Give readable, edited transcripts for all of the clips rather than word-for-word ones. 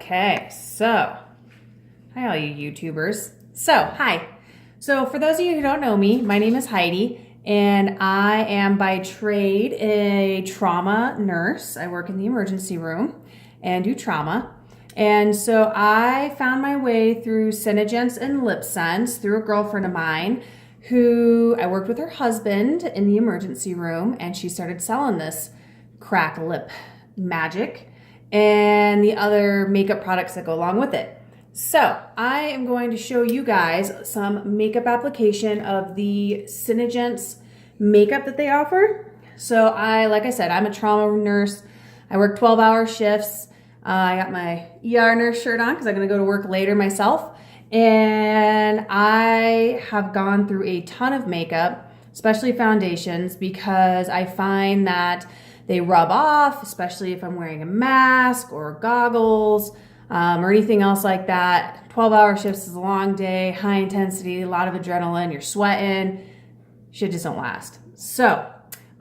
Okay, so hi all you YouTubers. Hi. So for those of you who don't know me, my name is Heidi and I am by trade a trauma nurse. I work in the emergency room and do trauma. And so I found my way through Senegence and Lipsense through a girlfriend of mine who I worked with her husband in the emergency room, and she started selling this crack lip magic and the other makeup products that go along with it. So I am going to show you guys some makeup application of the Senegence makeup that they offer. So like I said, I'm a trauma nurse. I work 12-hour shifts. I got my ER nurse shirt on because I'm going to go to work later myself. And I have gone through a ton of makeup, especially foundations, because I find that they rub off, especially if I'm wearing a mask or goggles or anything else like that. 12-hour shifts is a long day, high intensity, a lot of adrenaline, you're sweating. Shit just don't last. So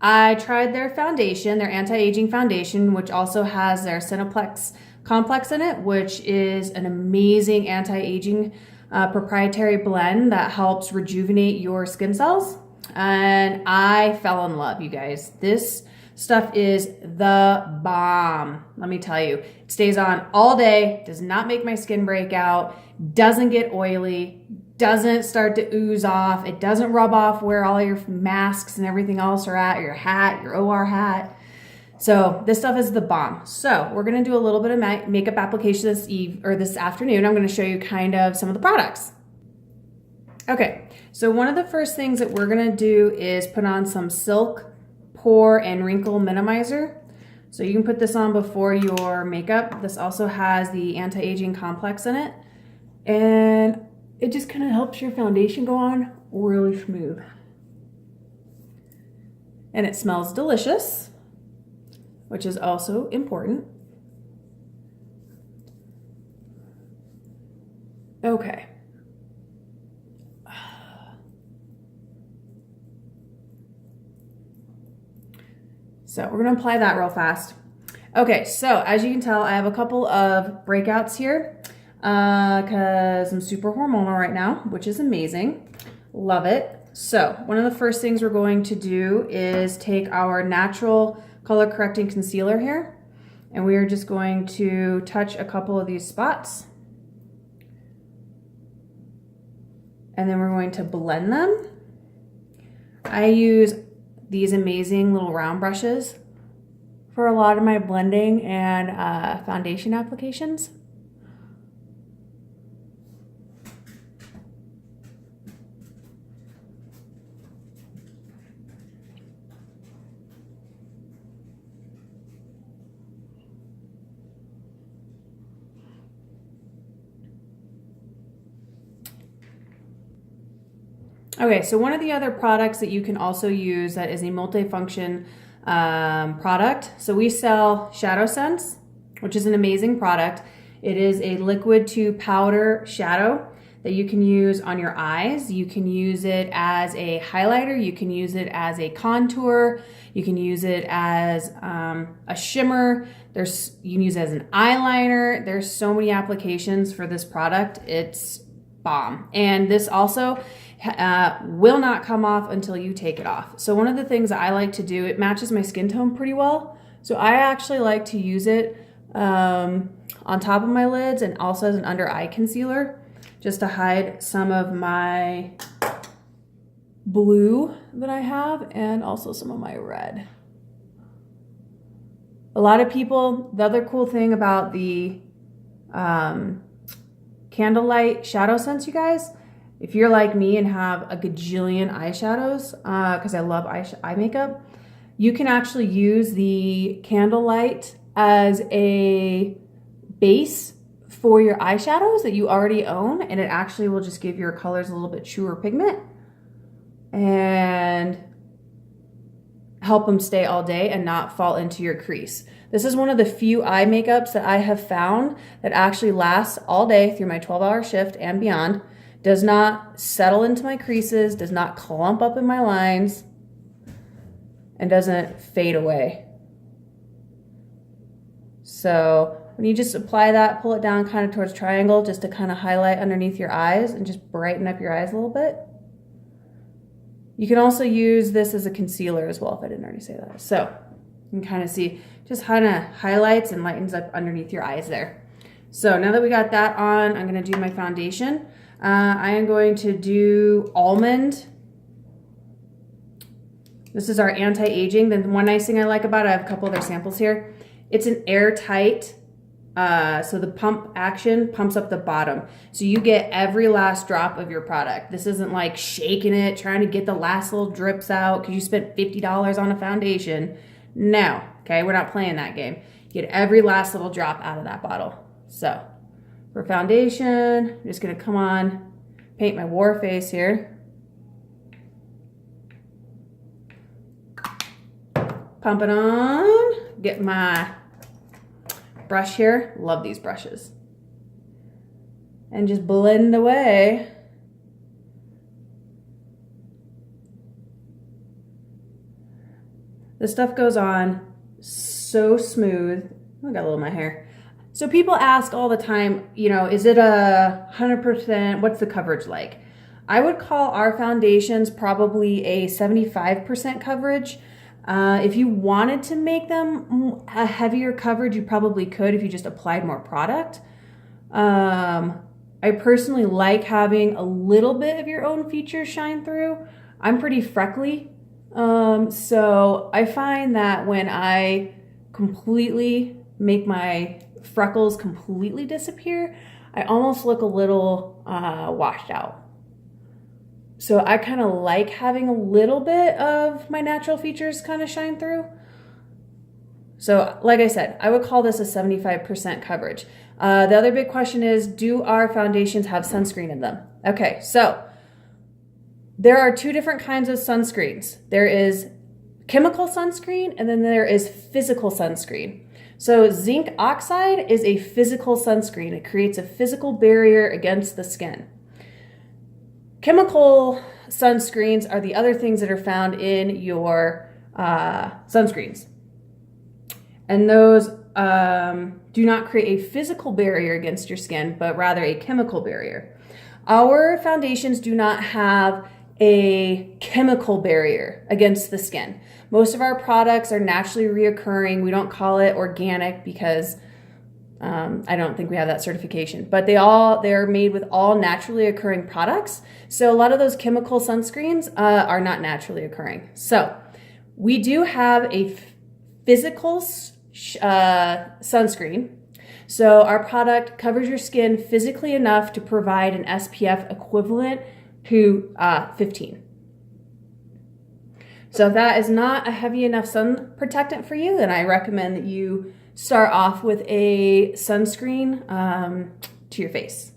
I tried their foundation, their anti-aging foundation, which also has their Cineplex complex in it, which is an amazing anti-aging proprietary blend that helps rejuvenate your skin cells. And I fell in love, you guys. This stuff is the bomb. Let me tell you, it stays on all day, does not make my skin break out, doesn't get oily, doesn't start to ooze off, it doesn't rub off where all your masks and everything else are at, your hat, your OR hat. So this stuff is the bomb. So we're gonna do a little bit of makeup application this afternoon. I'm gonna show you kind of some of the products. Okay, so one of the first things that we're gonna do is put on some Silk Pore and Wrinkle Minimizer. So you can put this on before your makeup. This also has the anti-aging complex in it. And it just kind of helps your foundation go on really smooth. And it smells delicious, which is also important. Okay. So we're gonna apply that real fast. Okay, so as you can tell, I have a couple of breakouts here because I'm super hormonal right now, which is amazing. Love it. So one of the first things we're going to do is take our natural color correcting concealer here, and we are just going to touch a couple of these spots. And then we're going to blend them. I use these amazing little round brushes for a lot of my blending and foundation applications. Okay, so one of the other products that you can also use that is a multifunction product. So we sell Senegence, which is an amazing product. It is a liquid to powder shadow that you can use on your eyes. You can use it as a highlighter. You can use it as a contour. You can use it as a shimmer. You can use it as an eyeliner. There's so many applications for this product. It's bomb. And this also will not come off until you take it off. So one of the things that I like to do, it matches my skin tone pretty well. So I actually like to use it on top of my lids and also as an under eye concealer, just to hide some of my blue that I have and also some of my red. A lot of people, the other cool thing about the Candlelight Shadow Sense, you guys, if you're like me and have a gajillion eyeshadows, because I love eye makeup, you can actually use the Candlelight as a base for your eyeshadows that you already own, and it actually will just give your colors a little bit truer pigment and help them stay all day and not fall into your crease. This is one of the few eye makeups that I have found that actually lasts all day through my 12-hour shift and beyond. Does not settle into my creases, does not clump up in my lines, and doesn't fade away. So when you just apply that, pull it down kind of towards triangle just to kind of highlight underneath your eyes and just brighten up your eyes a little bit. You can also use this as a concealer as well, if I didn't already say that. So you can kind of see, just kind of highlights and lightens up underneath your eyes there. So now that we got that on, I'm going to do my foundation. I am going to do Almond. This is our anti-aging. The one nice thing I like about it, I have a couple other samples here. It's an airtight, so the pump action pumps up the bottom. So you get every last drop of your product. This isn't like shaking it, trying to get the last little drips out because you spent $50 on a foundation. No, okay, we're not playing that game. You get every last little drop out of that bottle. So for foundation, I'm just gonna come on, paint my war face here. Pump it on, get my brush here. Love these brushes. And just blend away. This stuff goes on so smooth. I got a little in my hair. So people ask all the time, you know, is it 100%? What's the coverage like? I would call our foundations probably a 75% coverage. If you wanted to make them a heavier coverage, you probably could if you just applied more product. I personally like having a little bit of your own features shine through. I'm pretty freckly, so I find that when I completely make my freckles completely disappear, I almost look a little washed out. So I kind of like having a little bit of my natural features kind of shine through. So like I said, I would call this a 75% coverage. The other big question is, do our foundations have sunscreen in them? Okay, so there are two different kinds of sunscreens. There is chemical sunscreen and then there is physical sunscreen. So zinc oxide is a physical sunscreen. It creates a physical barrier against the skin. Chemical sunscreens are the other things that are found in your sunscreens. And those do not create a physical barrier against your skin, but rather a chemical barrier. Our foundations do not have a chemical barrier against the skin. Most of our products are naturally reoccurring. We don't call it organic because I don't think we have that certification, but they're made with all naturally occurring products. So a lot of those chemical sunscreens are not naturally occurring. So we do have a physical sunscreen. So our product covers your skin physically enough to provide an SPF equivalent to 15. So if that is not a heavy enough sun protectant for you, then I recommend that you start off with a sunscreen to your face.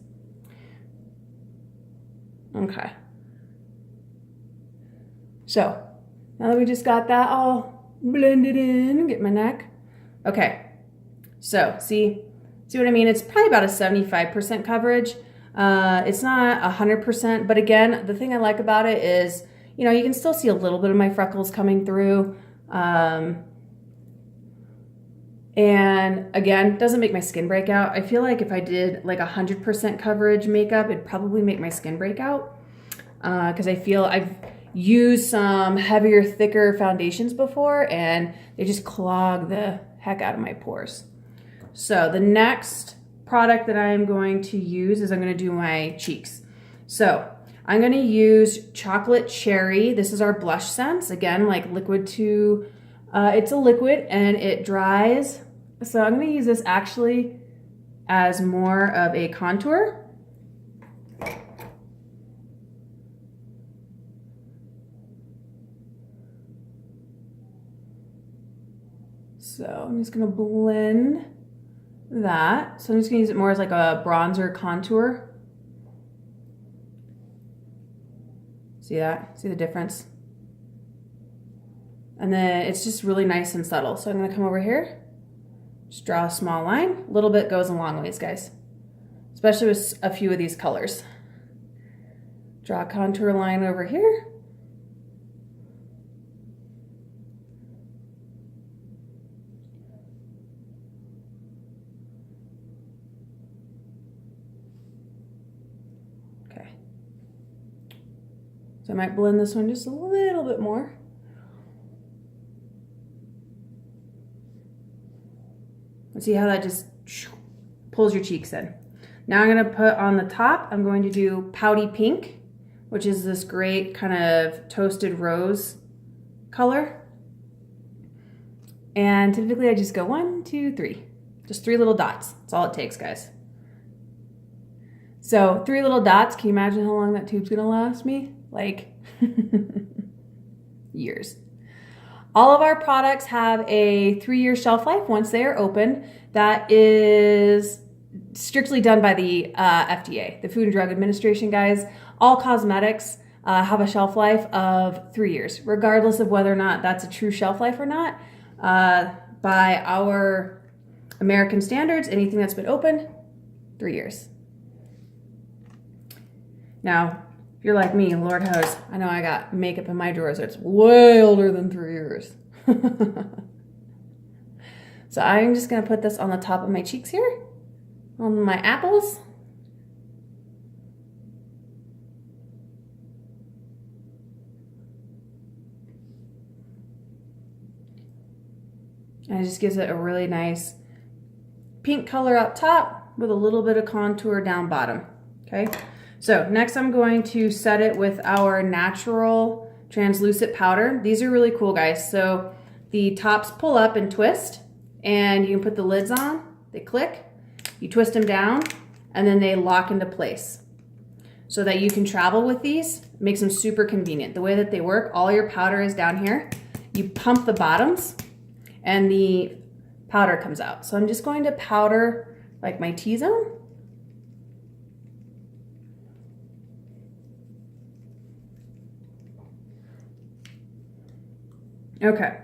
Okay. So now that we just got that all blended in, get my neck. Okay. So see what I mean? It's probably about a 75% coverage. It's not 100%, but again, the thing I like about it is, you know, you can still see a little bit of my freckles coming through. And again, doesn't make my skin break out. I feel like if I did like 100% coverage makeup, it'd probably make my skin break out. Because I feel I've used some heavier, thicker foundations before and they just clog the heck out of my pores. So the next product that I'm going to use is I'm going to do my cheeks. So I'm going to use Chocolate Cherry. This is our blush sense. Again, like liquid to, it's a liquid and it dries. So I'm going to use this actually as more of a contour. So I'm just going to blend that. So I'm just going to use it more as like a bronzer contour. See that? See the difference? And then it's just really nice and subtle. So I'm going to come over here, just draw a small line. A little bit goes a long ways, guys, especially with a few of these colors. Draw a contour line over here. Okay. So I might blend this one just a little bit more. See how that just pulls your cheeks in. Now I'm gonna put on the top, I'm going to do Pouty Pink, which is this great kind of toasted rose color. And typically I just go 1, 2, 3. Just 3 little dots. That's all it takes, guys. So 3 little dots, can you imagine how long that tube's gonna last me? Like years. All of our products have a 3-year shelf life once they are open. That is strictly done by the FDA, the Food and Drug Administration, guys. All cosmetics have a shelf life of 3 years, regardless of whether or not that's a true shelf life or not. By our American standards, anything that's been open, 3 years. Now, if you're like me, Lord knows, I know I got makeup in my drawers that's way older than 3 years. So I'm just gonna put this on the top of my cheeks here, on my apples. And it just gives it a really nice pink color up top with a little bit of contour down bottom, okay? So next I'm going to set it with our natural translucent powder. These are really cool, guys. So the tops pull up and twist, and you can put the lids on, they click, you twist them down, and then they lock into place. So that you can travel with these, it makes them super convenient. The way that they work, all your powder is down here. You pump the bottoms, and the powder comes out. So I'm just going to powder like my T-zone. Okay.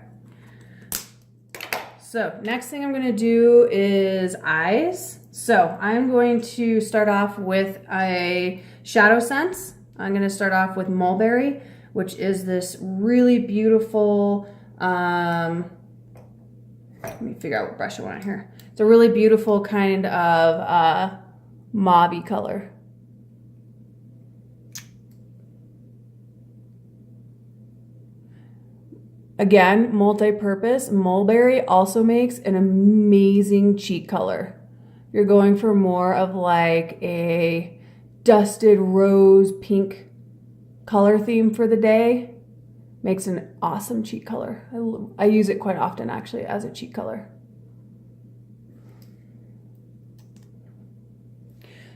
So next thing I'm gonna do is eyes. So I'm going to start off with a shadow sense. I'm gonna start off with Mulberry, which is this really beautiful, let me figure out what brush I want here. It's a really beautiful kind of mauve-y color. Again, multi-purpose. Mulberry also makes an amazing cheek color. You're going for more of like a dusted rose pink color theme for the day. Makes an awesome cheek color. I use it quite often actually as a cheek color.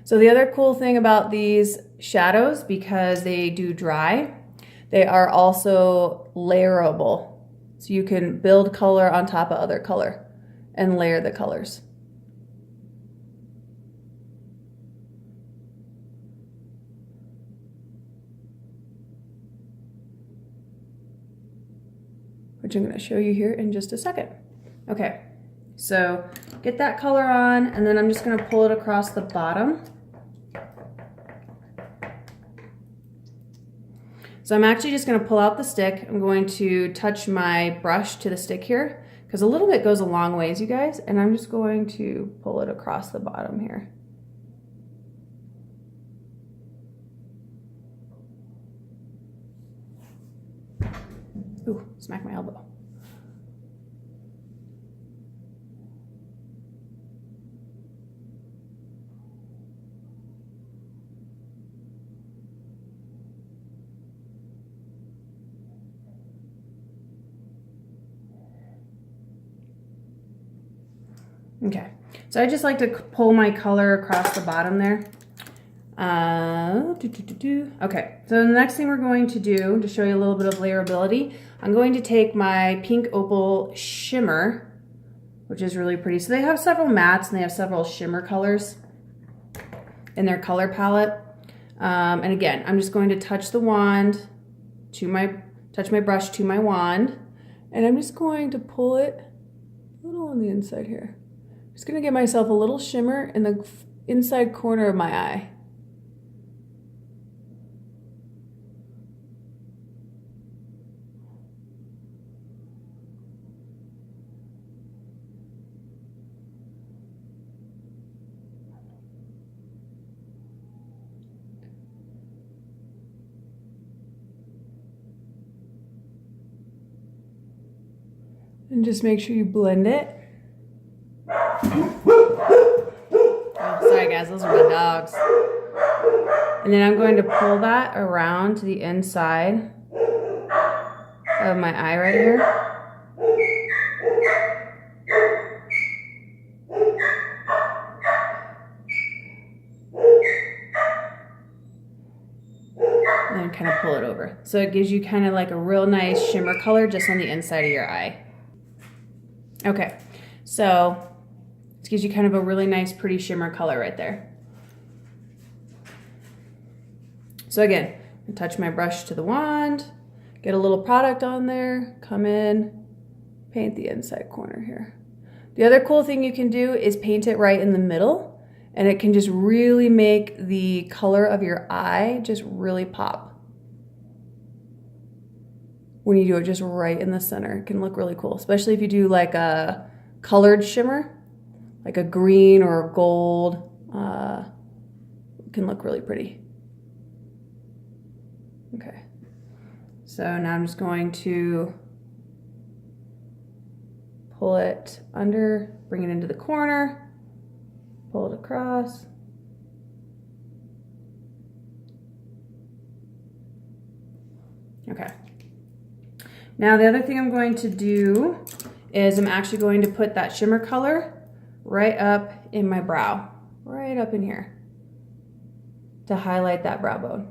So the other cool thing about these shadows, because they do dry, they are also layerable. So you can build color on top of other color and layer the colors. Which I'm gonna show you here in just a second. Okay, so get that color on, and then I'm just gonna pull it across the bottom. So I'm actually just gonna pull out the stick. I'm going to touch my brush to the stick here, because a little bit goes a long ways, you guys, and I'm just going to pull it across the bottom here. Ooh, smack my elbow. Okay, so I just like to pull my color across the bottom there. Okay, so the next thing we're going to do, to show you a little bit of layerability, I'm going to take my Pink Opal Shimmer, which is really pretty. So they have several mattes and they have several shimmer colors in their color palette. And again, I'm just going to touch the wand to touch my brush to my wand, and I'm just going to pull it a little on the inside here. Just gonna give myself a little shimmer in the inside corner of my eye. And just make sure you blend it. Oh, sorry guys, those are my dogs. And then I'm going to pull that around to the inside of my eye right here. And then kind of pull it over. So it gives you kind of like a real nice shimmer color just on the inside of your eye. Okay, so it gives you kind of a really nice, pretty shimmer color right there. So again, I touch my brush to the wand, get a little product on there, come in, paint the inside corner here. The other cool thing you can do is paint it right in the middle, and it can just really make the color of your eye just really pop. When you do it just right in the center, it can look really cool, especially if you do like a colored shimmer, like a green or a gold, it can look really pretty. Okay, so now I'm just going to pull it under, bring it into the corner, pull it across. Okay. Now the other thing I'm going to do is I'm actually going to put that shimmer color right up in my brow, right up in here, to highlight that brow bone.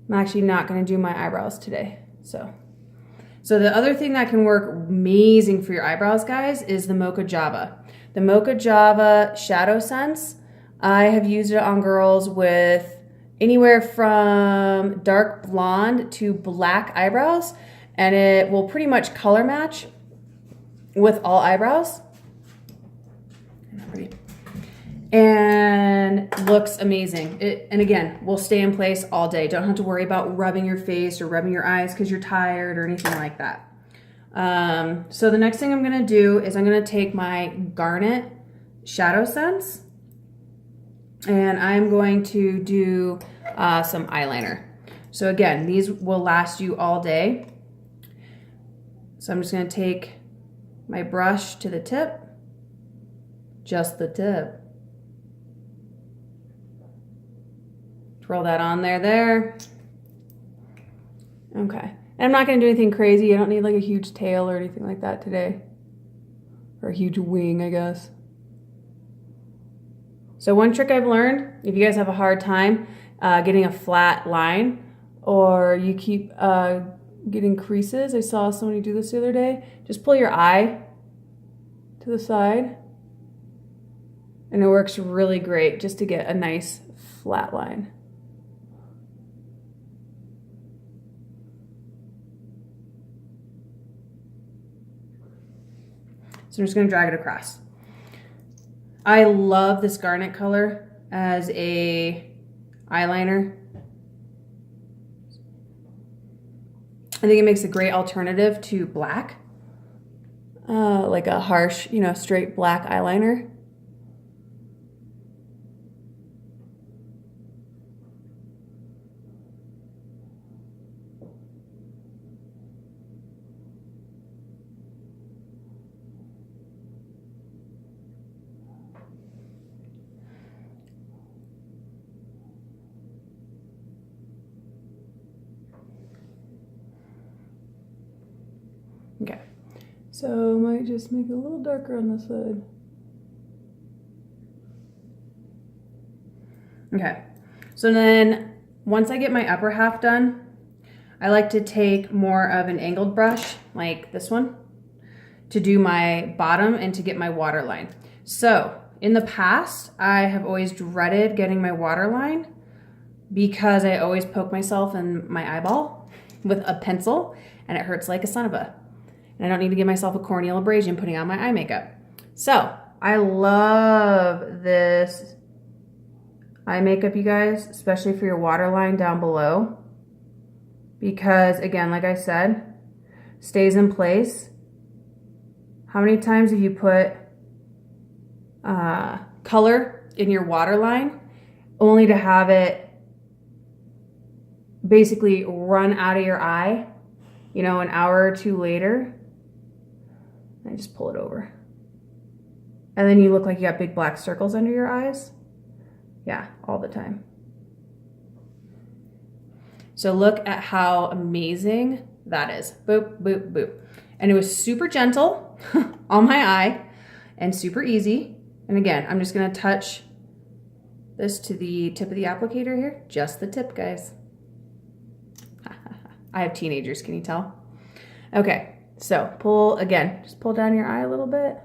I'm actually not going to do my eyebrows today. So the other thing that can work amazing for your eyebrows, guys, is the Mocha Java. The Mocha Java Shadow Sense. I have used it on girls with anywhere from dark blonde to black eyebrows, and it will pretty much color match with all eyebrows. And looks amazing. And again, will stay in place all day. Don't have to worry about rubbing your face or rubbing your eyes because you're tired or anything like that. So the next thing I'm gonna do is I'm gonna take my Garnet Shadow Sense, and I'm going to do some eyeliner. So again, these will last you all day. So I'm just gonna take my brush to the tip, just the tip. Twirl that on there. Okay. And I'm not gonna do anything crazy. I don't need like a huge tail or anything like that today. Or a huge wing, I guess. So one trick I've learned, if you guys have a hard time getting a flat line, or you keep getting creases, I saw somebody do this the other day, just pull your eye to the side, and it works really great just to get a nice flat line. So I'm just gonna drag it across. I love this garnet color as a eyeliner. I think it makes a great alternative to black, like a harsh, straight black eyeliner. Okay, so I might just make it a little darker on this side. Okay, so then once I get my upper half done, I like to take more of an angled brush, like this one, to do my bottom and to get my waterline. So in the past, I have always dreaded getting my waterline because I always poke myself in my eyeball with a pencil and it hurts like a son of a. And I don't need to give myself a corneal abrasion putting on my eye makeup. So I love this eye makeup, you guys, especially for your waterline down below. Because again, like I said, stays in place. How many times have you put color in your waterline only to have it basically run out of your eye, you know, an hour or two later. I just pull it over. And then you look like you got big black circles under your eyes. Yeah, all the time. So look at how amazing that is. Boop, boop, boop. And it was super gentle on my eye and super easy. And again, I'm just gonna touch this to the tip of the applicator here. Just the tip, guys. I have teenagers, can you tell? Okay, so pull, again, just pull down your eye a little bit.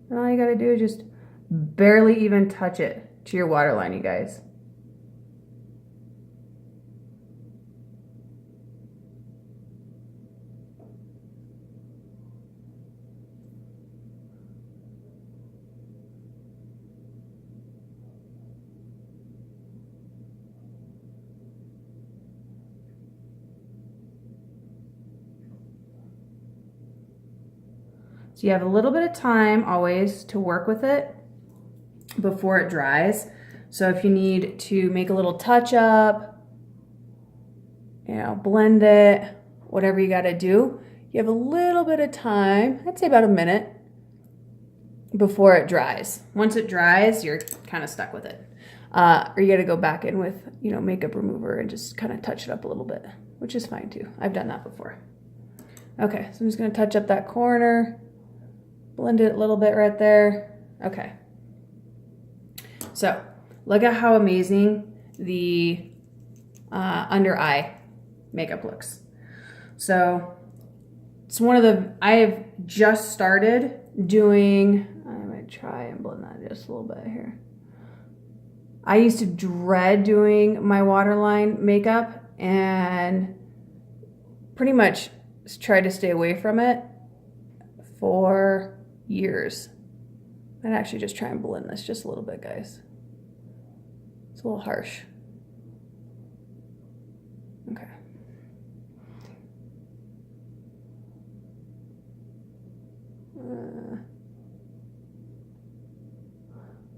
And all you gotta do is just barely even touch it to your waterline, you guys. So you have a little bit of time always to work with it before it dries. So if you need to make a little touch up, you know, blend it, whatever you got to do, you have a little bit of time, I'd say about a minute before it dries. Once it dries, you're kind of stuck with it. Or you got to go back in with, you know, makeup remover and just kind of touch it up a little bit, which is fine too. I've done that before. Okay, so I'm just going to touch up that corner. Blend it a little bit right there. Okay. So look at how amazing the under eye makeup looks. So it's one of the, I have just started doing, I'm gonna try and blend that just a little bit here. I used to dread doing my waterline makeup and pretty much tried to stay away from it for years. I'd actually just try and blend this just a little bit, guys. It's a little harsh. Okay.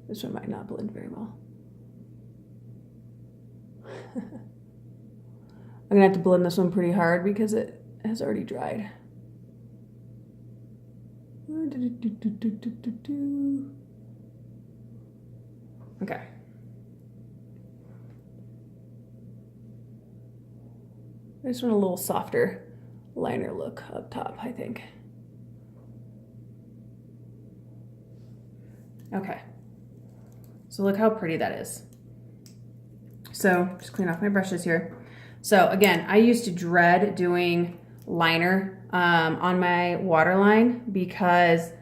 This one might not blend very well. I'm gonna have to blend this one pretty hard because it has already dried. Okay. I just want a little softer liner look up top, I think. Okay. So look how pretty that is. So just clean off my brushes here. So again, I used to dread doing liner on my waterline because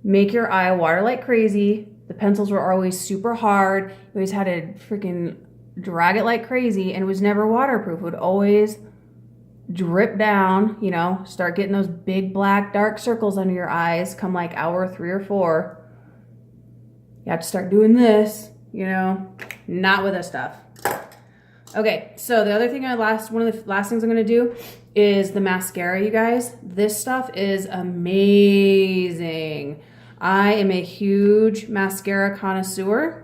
make your eye water like crazy. The pencils were always super hard. You always had to freaking drag it like crazy, and it was never waterproof. It would always drip down, you know, start getting those big black dark circles under your eyes come like hour 3 or 4. You have to start doing this, you know, not with this stuff. Okay, so the other thing one of the last things I'm gonna do is the mascara, you guys. This stuff is amazing. I am a huge mascara connoisseur,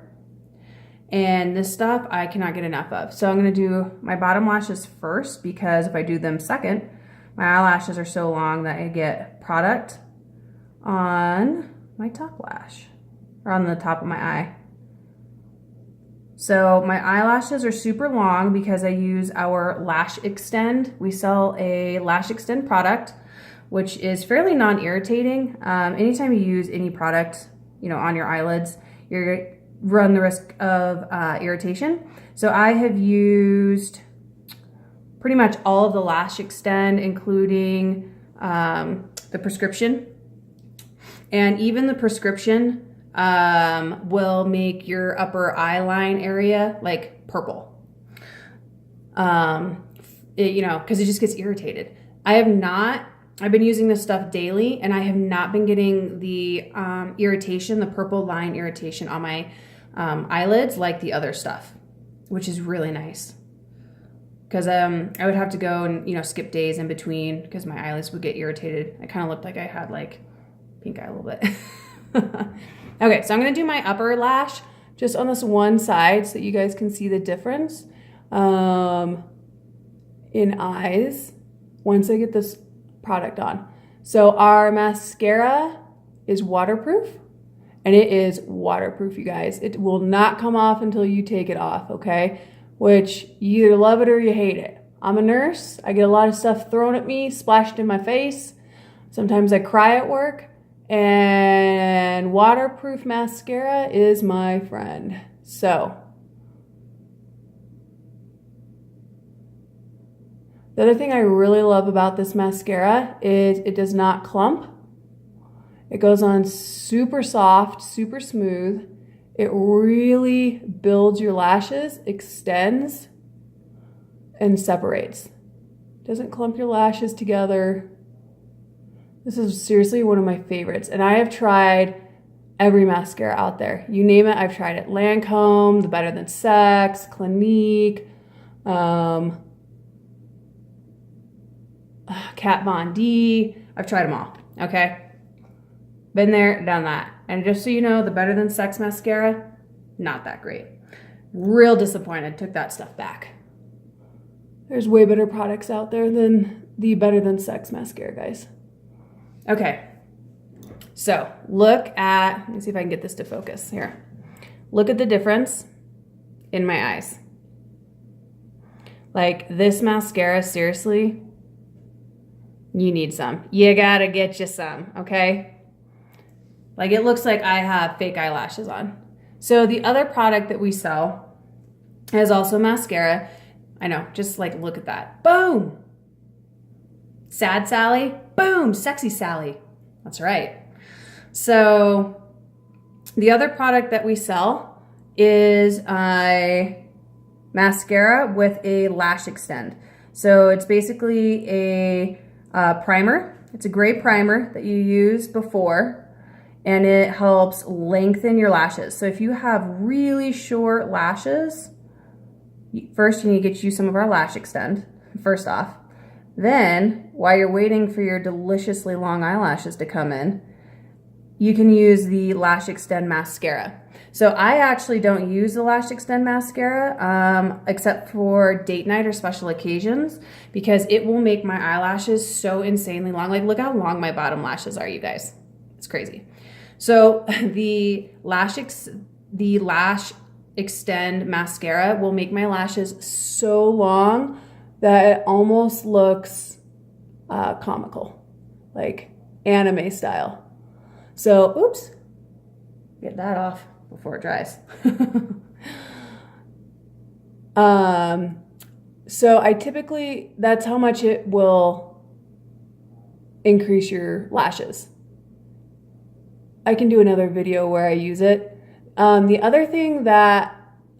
and this stuff I cannot get enough of. So I'm gonna do my bottom lashes first, because if I do them second, my eyelashes are so long that I get product on my top lash, or on the top of my eye. So my eyelashes are super long because I use our Lash Extend. We sell a Lash Extend product, which is fairly non-irritating. Anytime you use any product, you know, on your eyelids, you're run the risk of irritation. So I have used pretty much all of the Lash Extend, including the prescription. And even the prescription will make your upper eye line area like purple. You know, because it just gets irritated. I've been using this stuff daily, and I have not been getting the irritation, the purple line irritation on my eyelids like the other stuff, which is really nice. Because I would have to go and, you know, skip days in between because my eyelids would get irritated. I kind of looked like I had like pink eye a little bit. Okay, so I'm gonna do my upper lash just on this one side so that you guys can see the difference in eyes once I get this product on. So our mascara is waterproof, and it is waterproof, you guys. It will not come off until you take it off, okay? Which you either love it or you hate it. I'm a nurse. I get a lot of stuff thrown at me, splashed in my face. Sometimes I cry at work, and waterproof mascara is my friend. So, the other thing I really love about this mascara is it does not clump. It goes on super soft, super smooth. It really builds your lashes, extends, and separates. Doesn't clump your lashes together. This is seriously one of my favorites. And I have tried every mascara out there. You name it, I've tried it. Lancome, the Better Than Sex, Clinique, Kat Von D. I've tried them all, okay? Been there, done that. And just so you know, the Better Than Sex mascara, not that great. Real disappointed, took that stuff back. There's way better products out there than the Better Than Sex mascara, guys. Okay, so look at, let me see if I can get this to focus here. Look at the difference in my eyes. Like this mascara, seriously, you need some. You gotta get you some, okay? Like it looks like I have fake eyelashes on. So the other product that we sell is also mascara. I know, just like look at that. Boom! Sad Sally, boom, Sexy Sally. That's right. So the other product that we sell is a mascara with a lash extend. So it's basically a primer. It's a gray primer that you use before, and it helps lengthen your lashes. So if you have really short lashes, first you need to get you some of our lash extend, first off. Then, while you're waiting for your deliciously long eyelashes to come in, you can use the Lash Extend Mascara. So I actually don't use the Lash Extend Mascara except for date night or special occasions, because it will make my eyelashes so insanely long. Like look how long my bottom lashes are, you guys. It's crazy. So the Lash Extend Mascara will make my lashes so long that it almost looks comical, like anime style. So, oops, get that off before it dries. So I typically, that's how much it will increase your lashes. I can do another video where I use it. The other thing the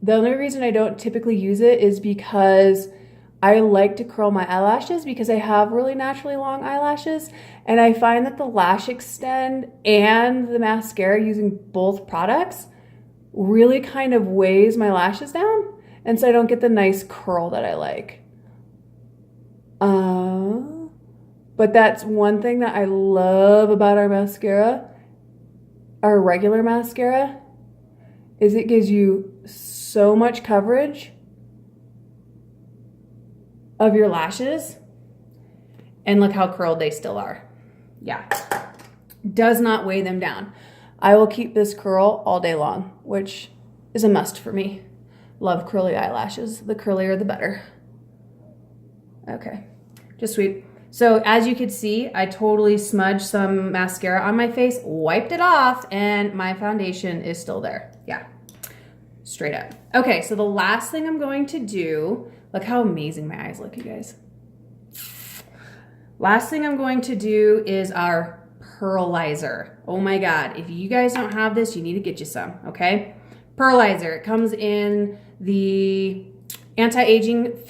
only reason I don't typically use it is because I like to curl my eyelashes because I have really naturally long eyelashes, and I find that the Lash Extend and the mascara using both products really kind of weighs my lashes down, and so I don't get the nice curl that I like. But that's one thing that I love about our mascara, our regular mascara, is it gives you so much coverage of your lashes, and look how curled they still are. Yeah, does not weigh them down. I will keep this curl all day long, which is a must for me. Love curly eyelashes. The curlier the better. Okay, just sweep. So as you can see, I totally smudged some mascara on my face, wiped it off, and my foundation is still there. Yeah, straight up. Okay, so the last thing I'm going to do, look how amazing my eyes look, you guys. Last thing I'm going to do is our pearlizer. Oh my God, if you guys don't have this, you need to get you some, okay? Pearlizer, it comes in the anti-aging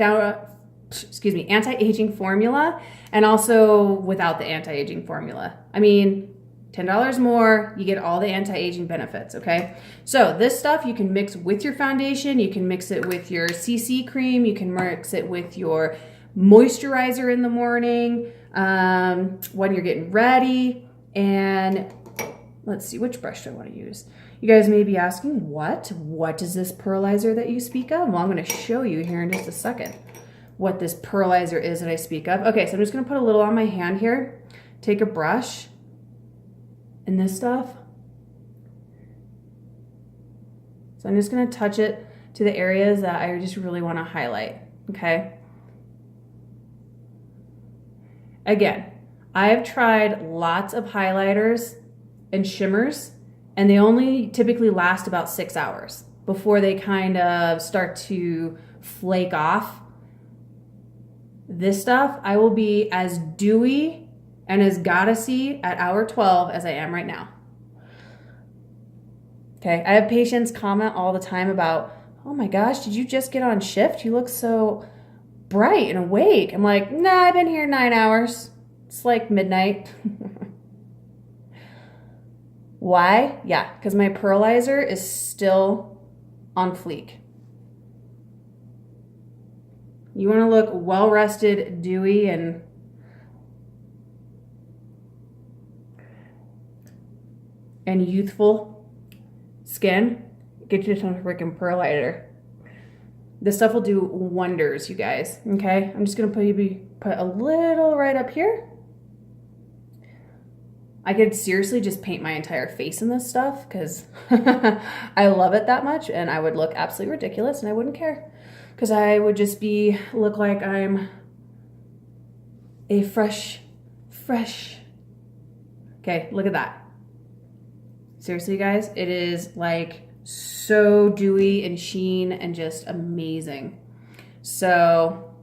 formula, and also without the anti-aging formula. I mean, $10 more, you get all the anti-aging benefits, okay? So this stuff you can mix with your foundation, you can mix it with your CC cream, you can mix it with your moisturizer in the morning, when you're getting ready, and let's see, which brush do I want to use? You guys may be asking, what is this pearlizer that you speak of? Well, I'm going to show you here in just a second what this pearlizer is that I speak of. Okay, so I'm just going to put a little on my hand here. Take a brush and this stuff. So I'm just going to touch it to the areas that I just really want to highlight, okay? Again, I have tried lots of highlighters and shimmers, and they only typically last about 6 hours before they kind of start to flake off. This stuff, I will be as dewy and as goddessy at hour 12 as I am right now. Okay, I have patients comment all the time about, oh my gosh, did you just get on shift? You look so bright and awake. I'm like, nah, I've been here 9 hours. It's like midnight. Why? Yeah, because my pearlizer is still on fleek. You want to look well-rested, dewy, and youthful skin, get you some freaking pearlizer. This stuff will do wonders, you guys. Okay, I'm just gonna put a little right up here. I could seriously just paint my entire face in this stuff because I love it that much, and I would look absolutely ridiculous, and I wouldn't care because I would just look like I'm a fresh. Okay, look at that. Seriously, guys, it is like so dewy and sheen and just amazing. So,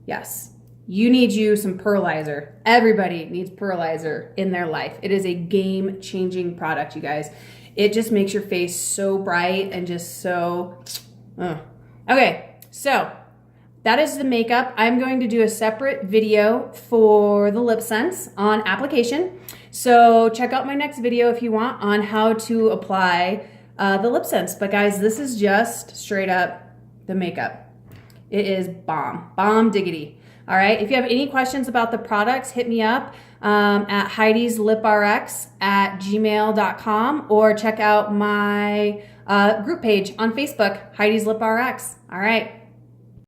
yes, you need some pearlizer. Everybody needs pearlizer in their life. It is a game-changing product, you guys. It just makes your face so bright and just so... Okay, so that is the makeup. I'm going to do a separate video for the Lipsense on application. So check out my next video if you want on how to apply the Lipsense. But guys, this is just straight up the makeup. It is bomb diggity. All right, if you have any questions about the products, hit me up at Heidi'sLipRx@gmail.com or check out my group page on Facebook, Heidi's Lip RX. All right.